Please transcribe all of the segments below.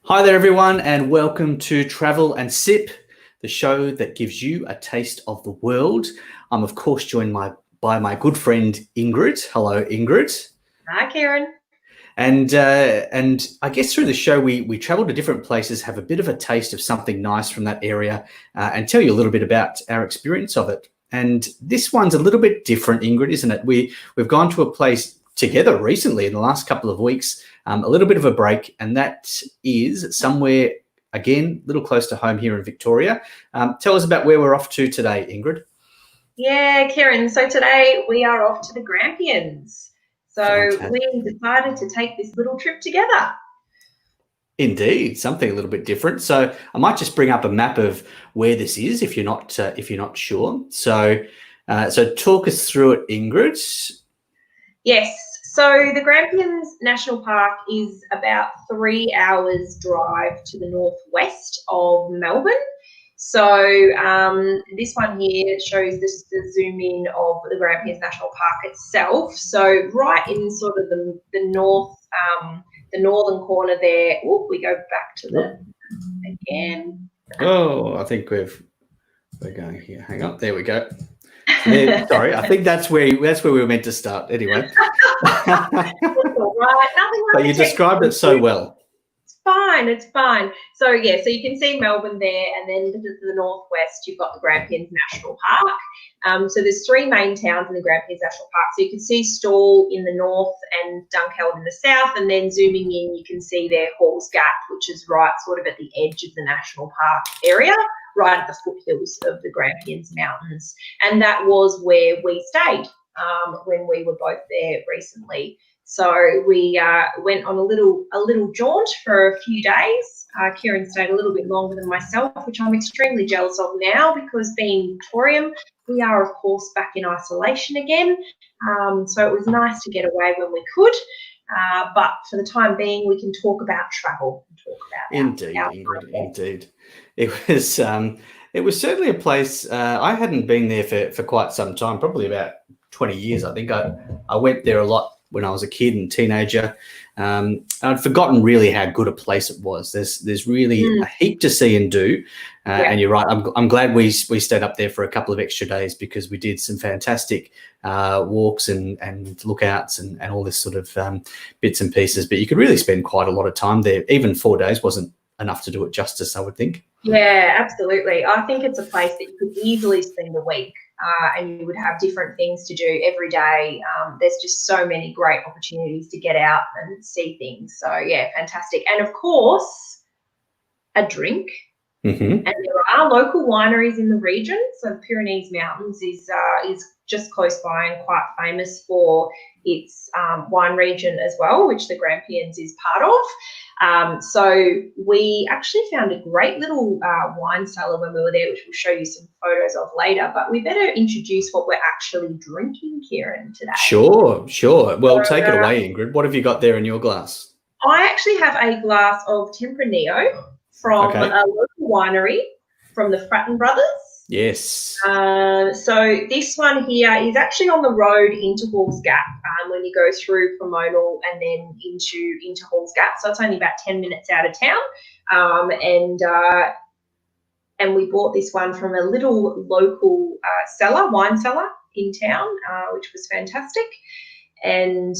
Hi there, everyone, and welcome to Travel and Sip, the show that gives you a taste of the world. I'm, of course, joined by my good friend Ingrid. Hello, Ingrid. Hi, Kieran. And I guess through the show, we travel to different places, have a bit of a taste of something nice from that area, and tell you a little bit about our experience of it. And this one's a little bit different, Ingrid, isn't it? We've gone to a place together recently in the last couple of weeks, a little bit of a break, and that is somewhere, again, a little close to home here in Victoria. Tell us about where we're off to today, Ingrid. Yeah, Kieran. So today we are off to the Grampians. So Fantastic. we decided to take this little trip together. Indeed, something a little bit different. So I might just bring up a map of where this is if you're not sure. So talk us through it, Ingrid. Yes. So the Grampians National Park is about 3 hours drive to the northwest of Melbourne. So this one here shows the zoom in of the Grampians National Park itself. So right in sort of the northern corner there. Oh, we go back to the again. Oh, I think we're going here. Hang on, there we go. Sorry, I think that's where we were meant to start. Anyway, That's all right. Nothing like but you described it so well. It's fine. So yeah, so you can see Melbourne there, and then to the northwest you've got the Grampians National Park. So there's three main towns in the Grampians National Park. So you can see Stawell in the north and Dunkeld in the south, and then zooming in you can see there Halls Gap, which is right sort of at the edge of the national park area, right at the foothills of the Grampians Mountains. And that was where we stayed when we were both there recently. So we went on a little jaunt for a few days. Kieran stayed a little bit longer than myself, which I'm extremely jealous of now because being Victorian, we are, of course, back in isolation again. So it was nice to get away when we could. But for the time being, we can talk about travel. Indeed, Ingrid, indeed. It was certainly a place I hadn't been there for quite some time, probably about 20 years. I think I went there a lot when I was a kid and teenager. I'd forgotten really how good a place it was. There's really a heap to see and do. And you're right. I'm glad we stayed up there for a couple of extra days because we did some fantastic walks and lookouts and all this sort of bits and pieces. But you could really spend quite a lot of time there. Even 4 days wasn't enough to do it justice, I would think. Yeah, absolutely. I think it's a place that you could easily spend a week and you would have different things to do every day. There's just so many great opportunities to get out and see things. So, yeah, fantastic. And, of course, a drink. Mm-hmm. And there are local wineries in the region. So the Pyrenees Mountains is just close by and quite famous for its wine region as well, which the Grampians is part of. So we actually found a great little wine cellar when we were there, which we'll show you some photos of later. But we better introduce what we're actually drinking, Kieran, today. Sure. Well, take it away, Ingrid. What have you got there in your glass? I actually have a glass of Tempranillo from a local winery from the Fratton Brothers. Yes. So this one here is actually on the road into Halls Gap when you go through Pomona and then into Halls Gap. So it's only about 10 minutes out of town. And we bought this one from a little local wine cellar in town, which was fantastic. And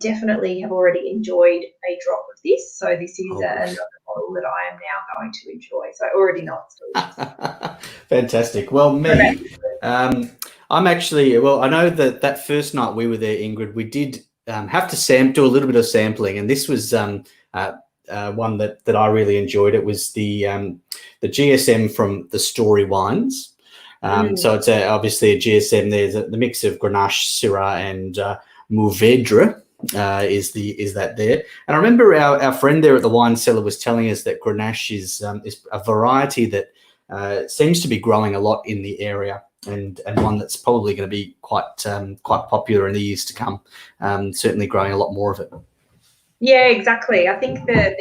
definitely have already enjoyed a drop of this. So this is another bottle that I am now going to enjoy. So I already know it's delicious. Fantastic. Well, I'm actually, I know that first night we were there, Ingrid, we did have to do a little bit of sampling. And this was one that I really enjoyed. It was the GSM from the Story Wines. So it's obviously a GSM. There's the mix of Grenache, Syrah, and Mourvedre is that there. And I remember our friend there at the wine cellar was telling us that Grenache is a variety that seems to be growing a lot in the area, and one that's probably going to be quite popular in the years to come. Certainly growing a lot more of it. Yeah, exactly. I think the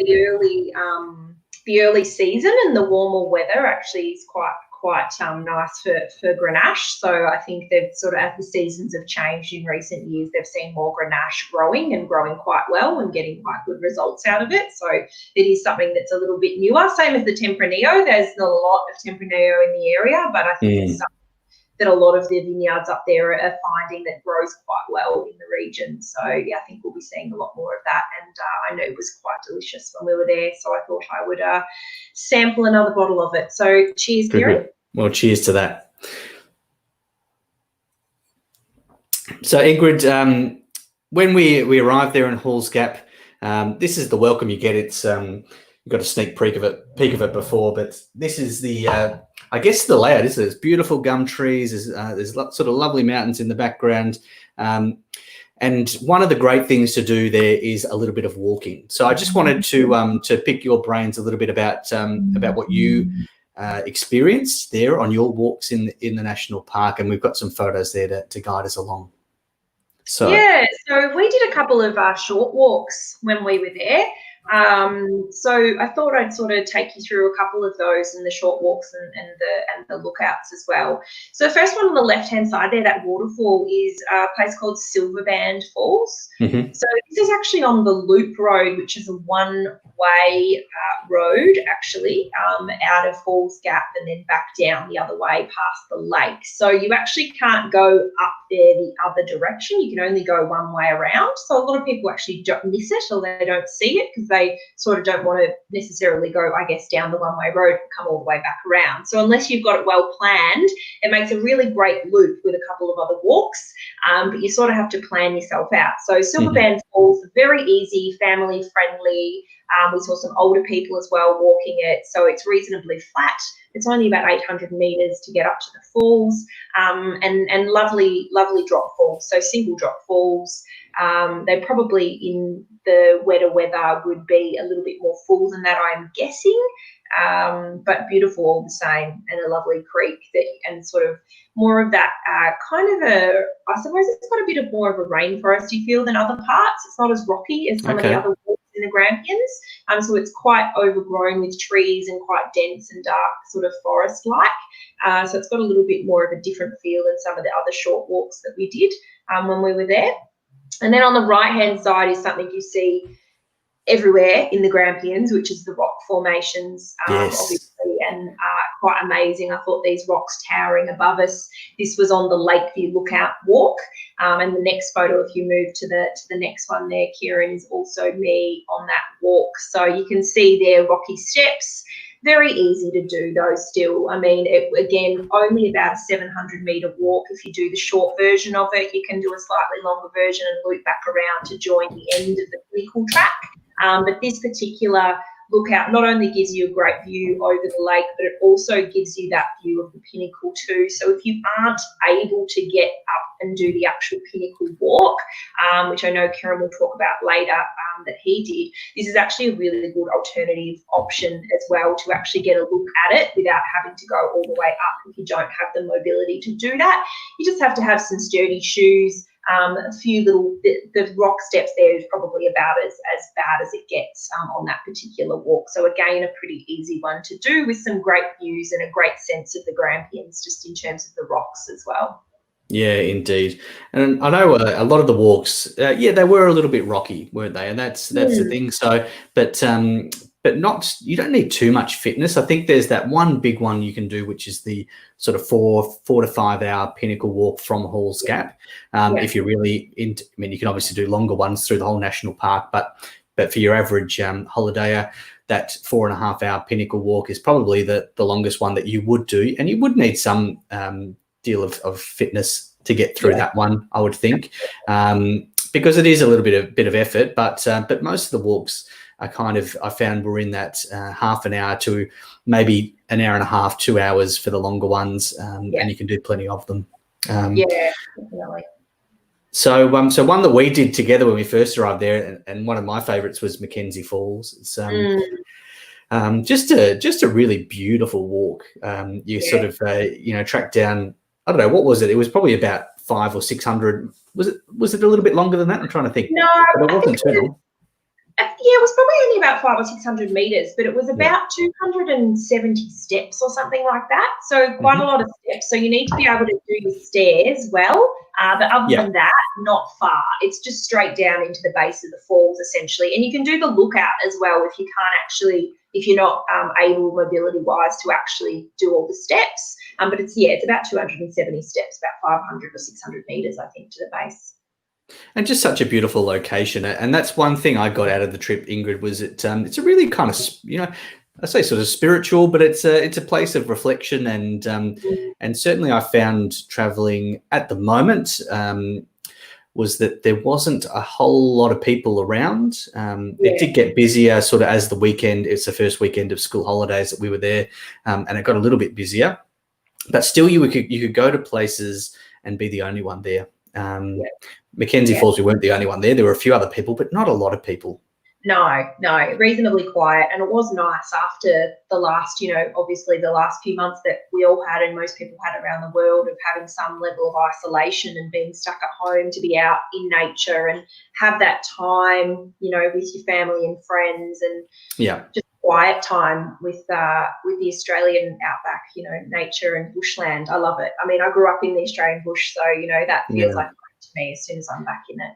early season and the warmer weather actually is quite quite nice for Grenache. So I think they've sort of, as the seasons have changed in recent years, they've seen more Grenache growing quite well and getting quite good results out of it. So it is something that's a little bit newer. Same as the Tempranillo. There's not a lot of Tempranillo in the area, but I think it's something that a lot of the vineyards up there are finding that grows quite well in the region. So yeah, I think we'll be seeing a lot more of that. And I know it was quite delicious when we were there, so I thought I would sample another bottle of it. So cheers, Kieran. Well, cheers to that. So Ingrid, when we arrived there in Halls Gap, this is the welcome you get. It's you got a sneak peek of it before, but this is the I guess the layout is there's beautiful gum trees. There's sort of lovely mountains in the background, and one of the great things to do there is a little bit of walking. So I just wanted to pick your brains a little bit about what you experienced there on your walks in the national park, and we've got some photos there to guide us along. So yeah, so we did a couple of short walks when we were there. So I thought I'd sort of take you through a couple of those and the short walks and the lookouts as well. So the first one on the left-hand side there, that waterfall, is a place called Silverband Falls. Mm-hmm. So this is actually on the Loop Road, which is a one-way road actually out of Falls Gap and then back down the other way past the lake. So you actually can't go up there the other direction. You can only go one way around. So a lot of people actually don't miss it or they don't see it because they sort of don't want to necessarily go, I guess, down the one-way road and come all the way back around. So unless you've got it well planned, it makes a really great loop with a couple of other walks, but you sort of have to plan yourself out. So Silverband Falls, very easy, family-friendly. We saw some older people as well walking it, so it's reasonably flat. It's only about 800 metres to get up to the falls, and lovely drop falls, so single drop falls. They probably in the wetter weather would be a little bit more full than that, I'm guessing, but beautiful all the same, and a lovely creek and sort of more of that kind of I suppose it's got a bit of more of a rainforesty feel than other parts. It's not as rocky as some of the other walks in the Grampians, so it's quite overgrown with trees and quite dense and dark, sort of forest-like. So it's got a little bit more of a different feel than some of the other short walks that we did when we were there. And then on the right-hand side is something you see everywhere in the Grampians, which is the rock formations, obviously, and quite amazing. I thought these rocks towering above us. This was on the Lakeview Lookout Walk, and the next photo, if you move to the next one there, Kieran, is also me on that walk. So you can see there rocky steps. Very easy to do though still. I mean, again, only about a 700-metre walk. If you do the short version of it, you can do a slightly longer version and loop back around to join the end of the pinnacle track. But this particular lookout not only gives you a great view over the lake, but it also gives you that view of the pinnacle too. So if you aren't able to get up and do the actual pinnacle walk, which I know Kieran will talk about later, that he did, this is actually a really good alternative option as well to actually get a look at it without having to go all the way up if you don't have the mobility to do that. You just have to have some sturdy shoes, a few little, the rock steps there is probably about as bad as it gets on that particular walk. So again, a pretty easy one to do with some great views and a great sense of the Grampians just in terms of the rocks as well. Yeah, indeed. And I know a lot of the walks, they were a little bit rocky, weren't they? And that's the thing. So, but not, you don't need too much fitness. I think there's that one big one you can do, which is the sort of 4 to 5 hour pinnacle walk from Halls Gap. If you're really into, I mean, you can obviously do longer ones through the whole national park, but for your average holidayer, that 4.5 hour pinnacle walk is probably the longest one that you would do. And you would need some deal of fitness to get through that one, I would think, because it is a little bit of effort, but most of the walks are kind of, I found, were in that half an hour to maybe an hour and a half, 2 hours for the longer ones, and you can do plenty of them. Definitely. So one that we did together when we first arrived there, and one of my favourites was Mackenzie Falls. It's just a really beautiful walk. You sort of track down, I don't know, what was it? It was probably about 500 or 600. Was it a little bit longer than that? I'm trying to think. No, but it wasn't too long. I think Yeah, it was probably only about 500 or 600 meters, but it was about 270 steps or something like that. So quite a lot of steps. So you need to be able to do the stairs well. But other than that, not far. It's just straight down into the base of the falls, essentially. And you can do the lookout as well if you can't actually, if you're not able mobility-wise to actually do all the steps. But it's about 270 steps, about 500 or 600 meters, I think, to the base. And just such a beautiful location. And that's one thing I got out of the trip, Ingrid, was it's a really kind of, I say sort of spiritual, but it's a place of reflection. And certainly I found traveling at the moment was that there wasn't a whole lot of people around. It did get busier sort of as the weekend, it's the first weekend of school holidays that we were there, and it got a little bit busier. But still you could go to places and be the only one there. Mackenzie Falls, we weren't the only one there. There were a few other people, but not a lot of people. No, reasonably quiet. And it was nice after the last, obviously the last few months that we all had and most people had around the world of having some level of isolation and being stuck at home, to be out in nature and have that time, with your family and friends and just quiet time with the Australian outback, nature and bushland. I love it. I mean, I grew up in the Australian bush, so, that feels like home to me as soon as I'm back in it.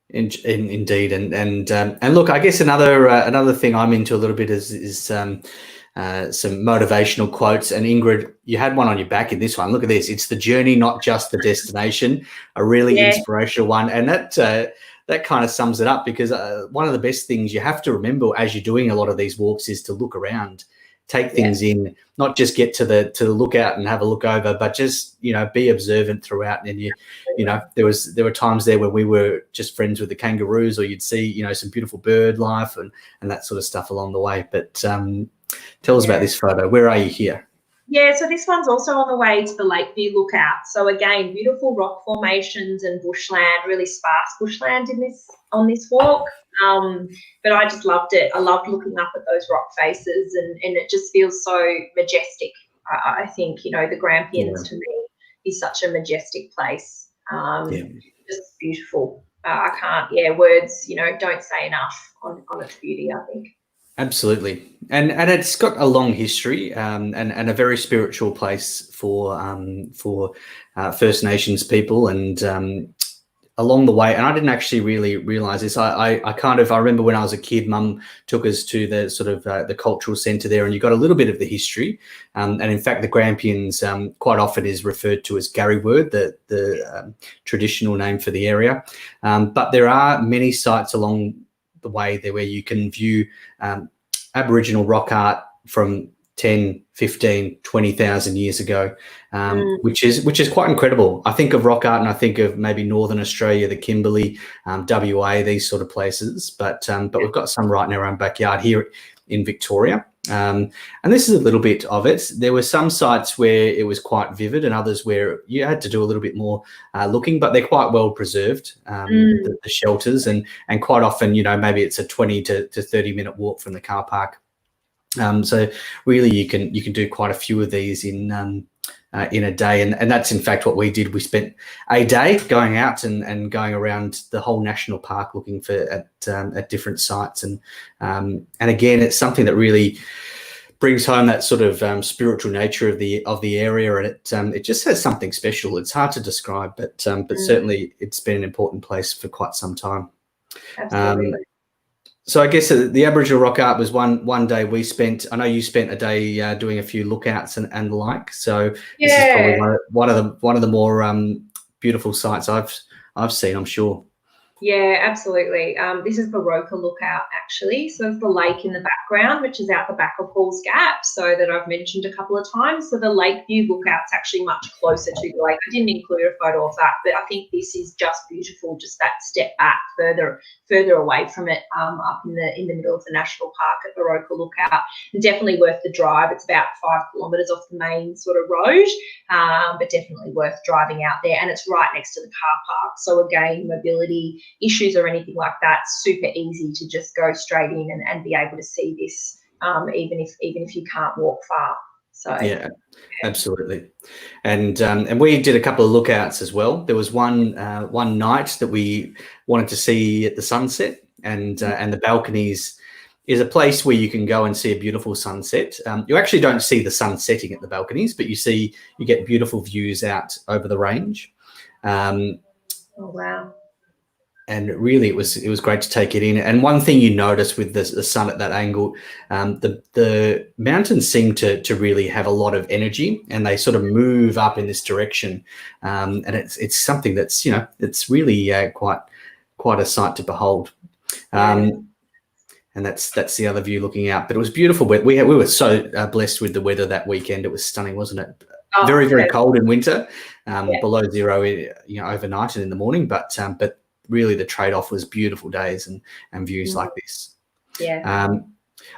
Indeed, and look, I guess another thing I'm into a little bit is some motivational quotes. And Ingrid, you had one on your back in this one. Look at this; it's the journey, not just the destination. A really inspirational one, and that kind of sums it up, because one of the best things you have to remember as you're doing a lot of these walks is to look around, take things in, not just get to the lookout and have a look over, but just be observant throughout. And there were times there where we were just friends with the kangaroos, or you'd see some beautiful bird life and that sort of stuff along the way. But tell us about this photo. Where are you here? Yeah, so this one's also on the way to the Lakeview Lookout. So again, beautiful rock formations and bushland, really sparse bushland on this walk. But I just loved it. I loved looking up at those rock faces, and it just feels so majestic. I think, the Grampians to me is such a majestic place. Just beautiful. I can't, words, don't say enough on its beauty, I think. Absolutely, and it's got a long history, and a very spiritual place for First Nations people, and along the way. And I didn't actually really realise this. I remember when I was a kid, Mum took us to the sort of the cultural centre there, and you got a little bit of the history. And in fact, the Grampians quite often is referred to as Gariwerd, the traditional name for the area. But there are many sites along the way there where you can view Aboriginal rock art from 10, 15, 20,000 years ago, which is quite incredible. I think of rock art and I think of maybe Northern Australia, the Kimberley, WA, these sort of places. But we've got some right in our own backyard here in Victoria. And this is a little bit of it. There were some sites where it was quite vivid and others where you had to do a little bit more looking, but they're quite well preserved, the shelters, and quite often, maybe it's a 20 to 30 minute walk from the car park. So really you can do quite a few of these in a day. And that's in fact what we did. We spent a day going out and going around the whole national park looking at different sites. And again, it's something that really brings home that sort of spiritual nature of the area, and it just has something special. It's hard to describe, but certainly it's been an important place for quite some time. Absolutely. So I guess the Aboriginal rock art was one day we spent. I know you spent a day doing a few lookouts and the like. So this is probably one of the more beautiful sites I've seen, I'm sure. Yeah, absolutely. This is the Roka Lookout, actually. So it's the lake in the background, which is out the back of Halls Gap, so that I've mentioned a couple of times. So the Lakeview Lookout's actually much closer to the lake. I didn't include a photo of that, but I think this is just beautiful, just that step back further away from it, up in the middle of the national park at the Roka Lookout. And definitely worth the drive. It's about 5 kilometres off the main sort of road, but definitely worth driving out there. And it's right next to the car park. So again, mobility issues or anything like that, super easy to just go straight in and be able to see this, even if you can't walk far. So yeah, absolutely. And we did a couple of lookouts as well. There was one night that we wanted to see at the sunset, and the balconies is a place where you can go and see a beautiful sunset. You actually don't see the sun setting at the balconies, but you get beautiful views out over the range. Oh wow! And really, it was great to take it in. And one thing you notice with the sun at that angle, the mountains seem to really have a lot of energy, and they sort of move up in this direction. And it's something that's it's really quite a sight to behold. And that's the other view looking out. But it was beautiful. We were so blessed with the weather that weekend. It was stunning, wasn't it? Oh, very, very cold in winter, below zero, overnight and in the morning. But really, the trade-off was beautiful days and views like this. Yeah.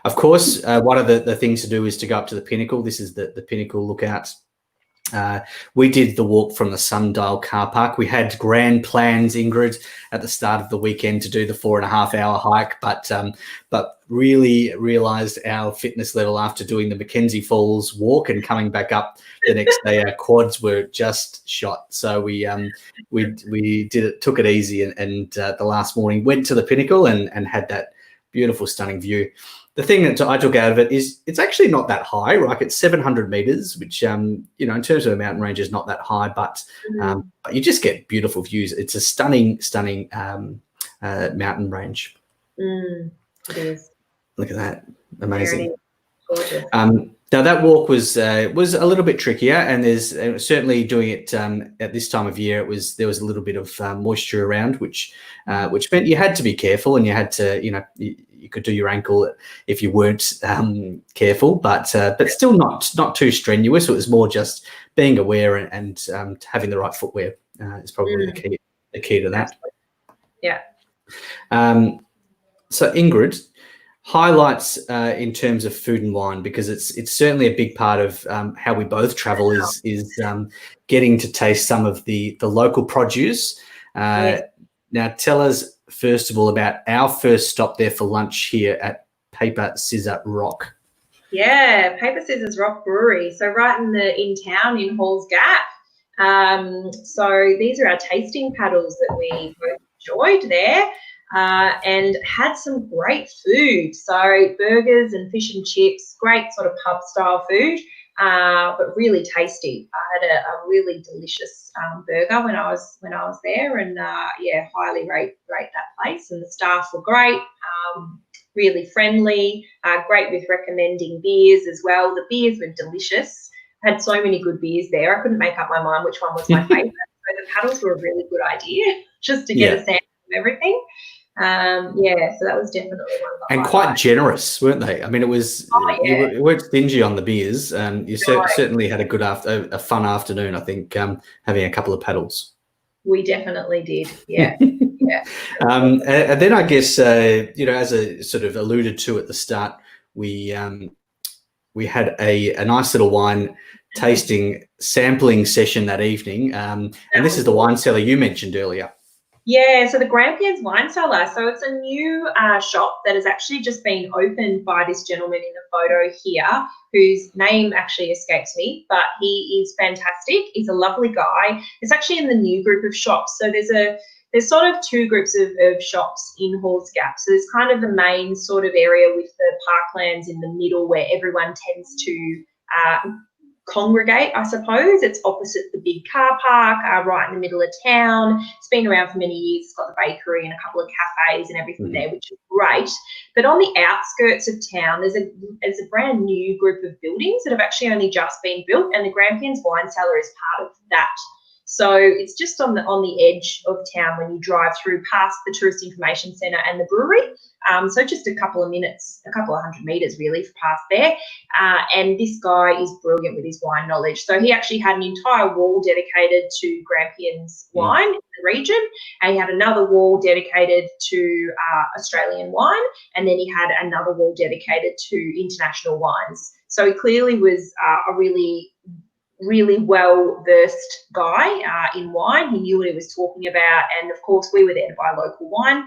Of course, one of the things to do is to go up to the pinnacle. This is the pinnacle lookout. We did the walk from the Sundial car park. We had grand plans, Ingrid, at the start of the weekend to do the 4.5-hour hike, but really realised our fitness level after doing the Mackenzie Falls walk and coming back up the next day. Our quads were just shot, so we took it easy, and the last morning went to the pinnacle and had that beautiful, stunning view. The thing that I took out of it is it's actually not that high, right? It's 700 meters, which, in terms of a mountain range is not that high, but you just get beautiful views. It's a stunning mountain range. It is. Look at that. Amazing. Gorgeous. Now that walk was a little bit trickier, and there's certainly doing it at this time of year. There was a little bit of moisture around, which meant you had to be careful, and you had to you could do your ankle if you weren't careful, but still not too strenuous. It was more just being aware and having the right footwear is probably the key to that. Yeah. So Ingrid, highlights in terms of food and wine, because it's certainly a big part of how we both travel is getting to taste some of the local produce. Now, tell us first of all about our first stop there for lunch here at Paper Scissor Rock. Yeah, Paper Scissors Rock Brewery. So right in town in Halls Gap. So these are our tasting paddles that we both enjoyed there. And had some great food. So burgers and fish and chips, great sort of pub style food, but really tasty. I had a really delicious burger when I was there, and highly rate that place. And the staff were great, really friendly, great with recommending beers as well. The beers were delicious. I had so many good beers there. I couldn't make up my mind which one was my favourite. So the paddles were a really good idea, just to get a sample of everything. So that was definitely one of the and highlights. Quite generous, weren't they? I mean, it was you weren't stingy on the beers, and you certainly had a fun afternoon. I think having a couple of paddles. We definitely did, yeah. And then I guess as I sort of alluded to at the start, we had a nice little wine tasting sampling session that evening, and this is the wine cellar you mentioned earlier. Yeah, so the Grampians Wine Cellar. So it's a new shop that has actually just been opened by this gentleman in the photo here, whose name actually escapes me, but he is fantastic. He's a lovely guy. It's actually in the new group of shops. So there's sort of two groups of shops in Halls Gap. So there's kind of the main sort of area with the parklands in the middle where everyone tends to congregate, I suppose. It's opposite the big car park, right in the middle of town. It's been around for many years. It's got the bakery and a couple of cafes and everything there, which is great. But on the outskirts of town, there's a brand new group of buildings that have actually only just been built, and the Grampians Wine Cellar is part of that. So it's just on the edge of town when you drive through past the Tourist Information Centre and the brewery. So just a couple of minutes, a couple of 100 metres really past there. And this guy is brilliant with his wine knowledge. So he actually had an entire wall dedicated to Grampians wine in the region, and he had another wall dedicated to Australian wine, and then he had another wall dedicated to international wines. So he clearly was a really well-versed guy in wine. He knew what he was talking about, and of course we were there to buy local wine,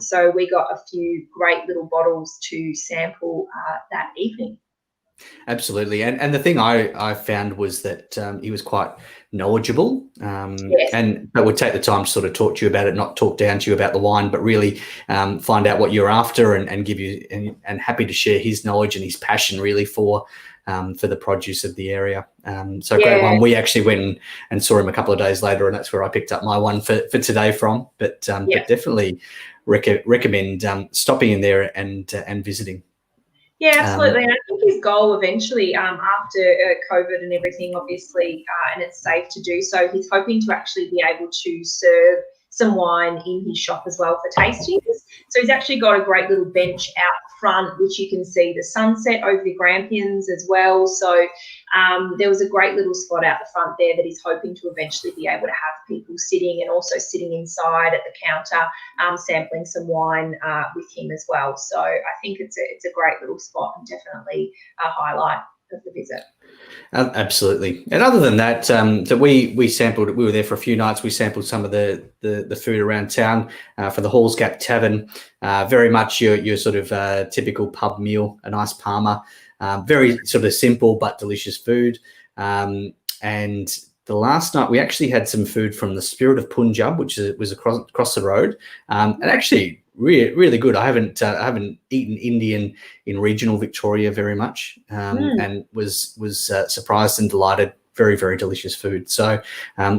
so we got a few great little bottles to sample that evening. Absolutely. And the thing I found was that he was quite knowledgeable, Yes. but would take the time to sort of talk to you about it, not talk down to you about the wine, but really find out what you're after and give you, and happy to share his knowledge and his passion really for the produce of the area. So great one. We actually went and saw him a couple of days later, and that's where I picked up my one for today from. But definitely recommend stopping in there and visiting. Yeah, absolutely. And I think his goal eventually, after COVID and everything, obviously, and it's safe to do so, he's hoping to actually be able to serve some wine in his shop as well for tastings. So he's actually got a great little bench out front, which you can see the sunset over the Grampians as well. So there was a great little spot out the front there that he's hoping to eventually be able to have people sitting, and also sitting inside at the counter, sampling some wine with him as well. So I think it's a great little spot, and definitely a highlight of the visit. Absolutely. And other than that, so we sampled. We were there for a few nights. We sampled some of the food around town for the Halls Gap Tavern. Very much your sort of typical pub meal, a nice Parma. Very sort of simple but delicious food. And the last night we actually had some food from the Spirit of Punjab, which was across the road, and actually really good. I haven't eaten Indian in regional Victoria very much, and was surprised and delighted. Very, very delicious food. So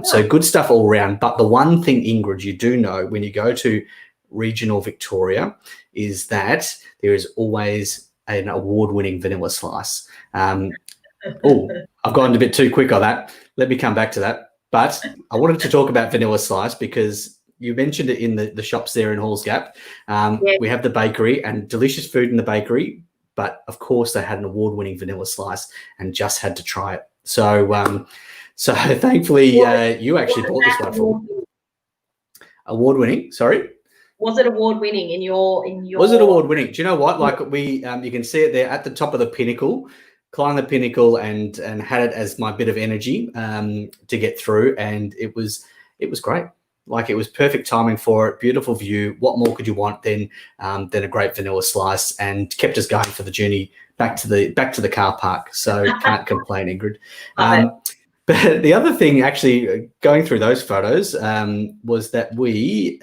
so good stuff all around. But the one thing, Ingrid, you do know when you go to regional Victoria is that there is always an award-winning vanilla slice. Oh, I've gone a bit too quick on that. Let me come back to that. But I wanted to talk about vanilla slice because you mentioned it in the shops there in Halls Gap. We have the bakery and delicious food in the bakery, but of course they had an award-winning vanilla slice and just had to try it. So so thankfully you actually bought this one for me. Award-winning, sorry? Was it award-winning in your? Was it award-winning? Do you know what? Like you can see it there at the top of the pinnacle. Climbed the pinnacle and had it as my bit of energy to get through, and it was great. Like, it was perfect timing for it. Beautiful view. What more could you want than a great vanilla slice? And kept us going for the journey back to the car park. So can't complain, Ingrid. But the other thing, actually, going through those photos, was that we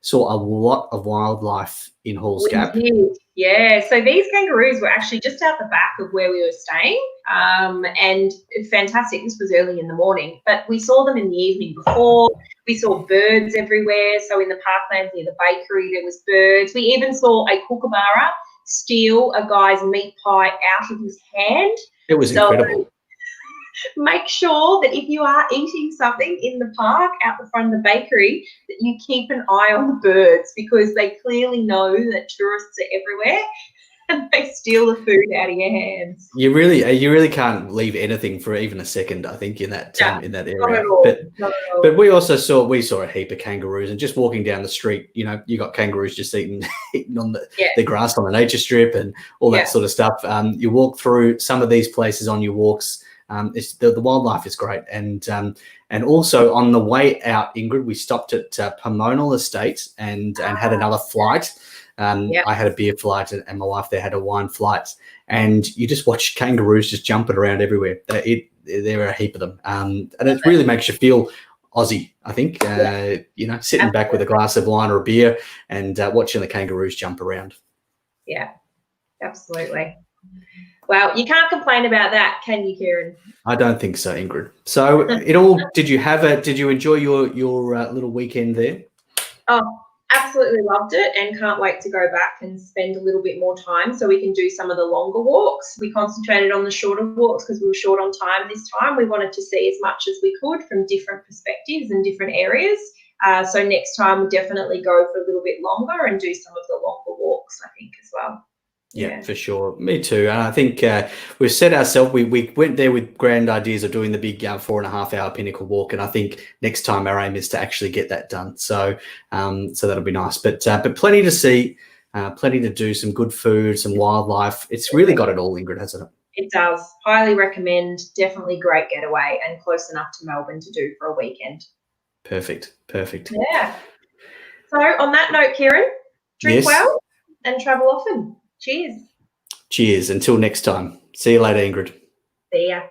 saw a lot of wildlife in Halls Gap. Yeah, so these kangaroos were actually just out the back of where we were staying, and fantastic. This was early in the morning, but we saw them in the evening before. We saw birds everywhere. So in the parklands near the bakery, there was birds. We even saw a kookaburra steal a guy's meat pie out of his hand. It was incredible. Make sure that if you are eating something in the park out the front of the bakery, that you keep an eye on the birds, because they clearly know that tourists are everywhere and they steal the food out of your hands. You really can't leave anything for even a second, I think, in that area. But we saw a heap of kangaroos, and just walking down the street, you got kangaroos just eating on the grass on the nature strip and all that sort of stuff. You walk through some of these places on your walks. The wildlife is great, and also on the way out, Ingrid, we stopped at Pomonal Estate and had another flight. I had a beer flight, and my wife there had a wine flight, and you just watch kangaroos just jumping around everywhere. There are a heap of them, and it really makes you feel Aussie, I think. Sitting back with a glass of wine or a beer and watching the kangaroos jump around. Yeah, absolutely. Well, you can't complain about that, can you, Kieran? I don't think so, Ingrid. So, did you enjoy your little weekend there? Oh, absolutely loved it, and can't wait to go back and spend a little bit more time so we can do some of the longer walks. We concentrated on the shorter walks because we were short on time this time. We wanted to see as much as we could from different perspectives and different areas. So next time we'll definitely go for a little bit longer and do some of the longer walks, I think, as well. Yeah, for sure. Me too. And I think we've set ourselves, we went there with grand ideas of doing the big 4.5 hour pinnacle walk. And I think next time our aim is to actually get that done. So so that'll be nice. But plenty to see, plenty to do, some good food, some wildlife. It's really got it all, Ingrid, hasn't it? It does. Highly recommend. Definitely great getaway and close enough to Melbourne to do for a weekend. Perfect. Yeah. So on that note, Kieran, drink well and travel often. Cheers. Cheers. Until next time. See you later, Ingrid. See ya.